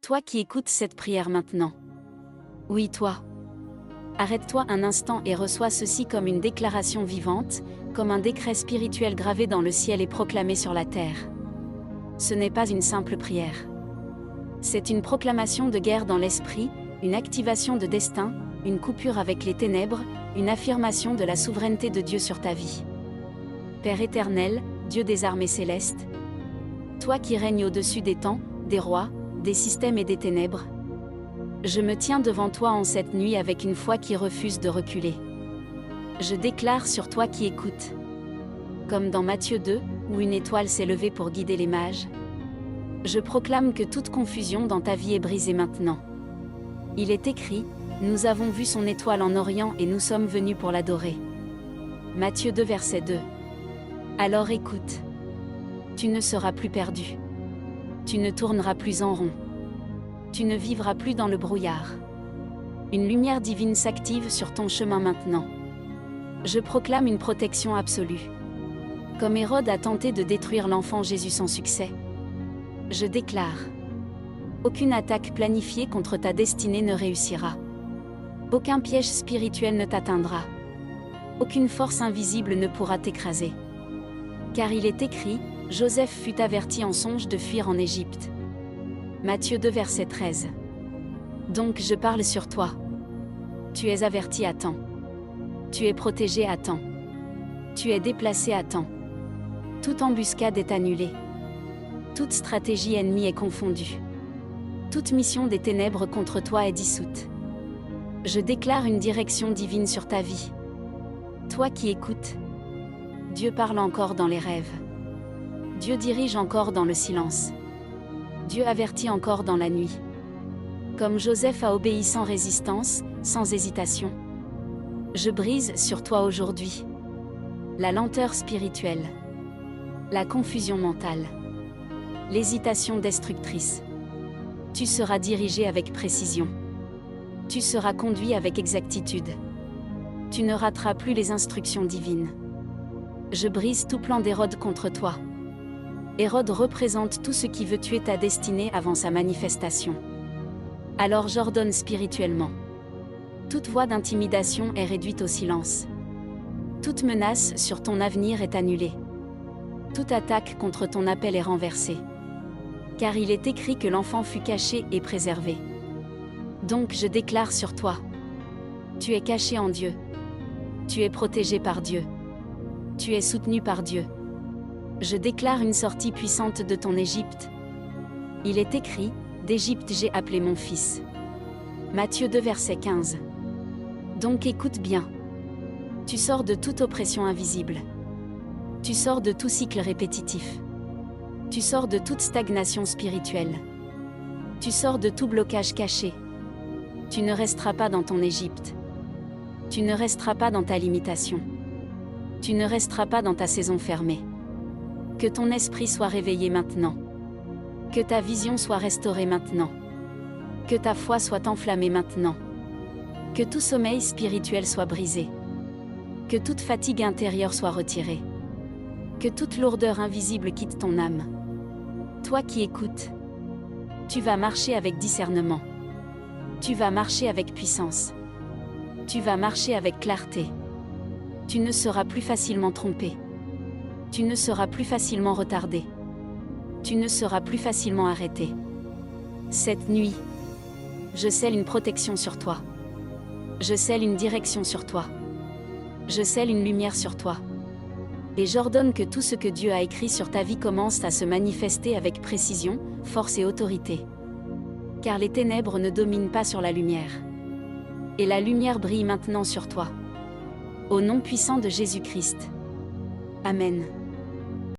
Toi qui écoutes cette prière maintenant. Oui, toi. Arrête-toi un instant et reçois ceci comme une déclaration vivante, comme un décret spirituel gravé dans le ciel et proclamé sur la terre. Ce n'est pas une simple prière. C'est une proclamation de guerre dans l'esprit, une activation de destin, une coupure avec les ténèbres, une affirmation de la souveraineté de Dieu sur ta vie. Père éternel, Dieu des armées célestes, toi qui règnes au-dessus des temps, des rois, des systèmes et des ténèbres, je me tiens devant toi en cette nuit avec une foi qui refuse de reculer. Je déclare sur toi qui écoutes. Comme dans Matthieu 2, où une étoile s'est levée pour guider les mages, je proclame que toute confusion dans ta vie est brisée maintenant. Il est écrit, nous avons vu son étoile en Orient et nous sommes venus pour l'adorer. Matthieu 2 verset 2. Alors écoute. Tu ne seras plus perdu. Tu ne tourneras plus en rond. Tu ne vivras plus dans le brouillard. Une lumière divine s'active sur ton chemin maintenant. Je proclame une protection absolue. Comme Hérode a tenté de détruire l'enfant Jésus sans succès, je déclare. Aucune attaque planifiée contre ta destinée ne réussira. Aucun piège spirituel ne t'atteindra. Aucune force invisible ne pourra t'écraser. Car il est écrit, Joseph fut averti en songe de fuir en Égypte. Matthieu 2 verset 13. Donc je parle sur toi. Tu es averti à temps. Tu es protégé à temps. Tu es déplacé à temps. Toute embuscade est annulée. Toute stratégie ennemie est confondue. Toute mission des ténèbres contre toi est dissoute. Je déclare une direction divine sur ta vie. Toi qui écoutes. Dieu parle encore dans les rêves. Dieu dirige encore dans le silence. Dieu avertit encore dans la nuit. Comme Joseph a obéi sans résistance, sans hésitation. Je brise sur toi aujourd'hui la lenteur spirituelle, la confusion mentale, l'hésitation destructrice. Tu seras dirigé avec précision. Tu seras conduit avec exactitude. Tu ne rateras plus les instructions divines. Je brise tout plan d'Hérode contre toi. Hérode représente tout ce qui veut tuer ta destinée avant sa manifestation. Alors j'ordonne spirituellement. Toute voix d'intimidation est réduite au silence. Toute menace sur ton avenir est annulée. Toute attaque contre ton appel est renversée. Car il est écrit que l'enfant fut caché et préservé. Donc je déclare sur toi. Tu es caché en Dieu. Tu es protégé par Dieu. Tu es soutenu par Dieu. Je déclare une sortie puissante de ton Égypte. Il est écrit, d'Égypte j'ai appelé mon fils. Matthieu 2 verset 15. Donc écoute bien. Tu sors de toute oppression invisible. Tu sors de tout cycle répétitif. Tu sors de toute stagnation spirituelle. Tu sors de tout blocage caché. Tu ne resteras pas dans ton Égypte. Tu ne resteras pas dans ta limitation. Tu ne resteras pas dans ta saison fermée. Que ton esprit soit réveillé maintenant. Que ta vision soit restaurée maintenant. Que ta foi soit enflammée maintenant. Que tout sommeil spirituel soit brisé. Que toute fatigue intérieure soit retirée. Que toute lourdeur invisible quitte ton âme. Toi qui écoutes, tu vas marcher avec discernement. Tu vas marcher avec puissance. Tu vas marcher avec clarté. Tu ne seras plus facilement trompé. Tu ne seras plus facilement retardé. Tu ne seras plus facilement arrêté. Cette nuit, je scelle une protection sur toi. Je scelle une direction sur toi. Je scelle une lumière sur toi. Et j'ordonne que tout ce que Dieu a écrit sur ta vie commence à se manifester avec précision, force et autorité. Car les ténèbres ne dominent pas sur la lumière. Et la lumière brille maintenant sur toi. Au nom puissant de Jésus-Christ. Amen.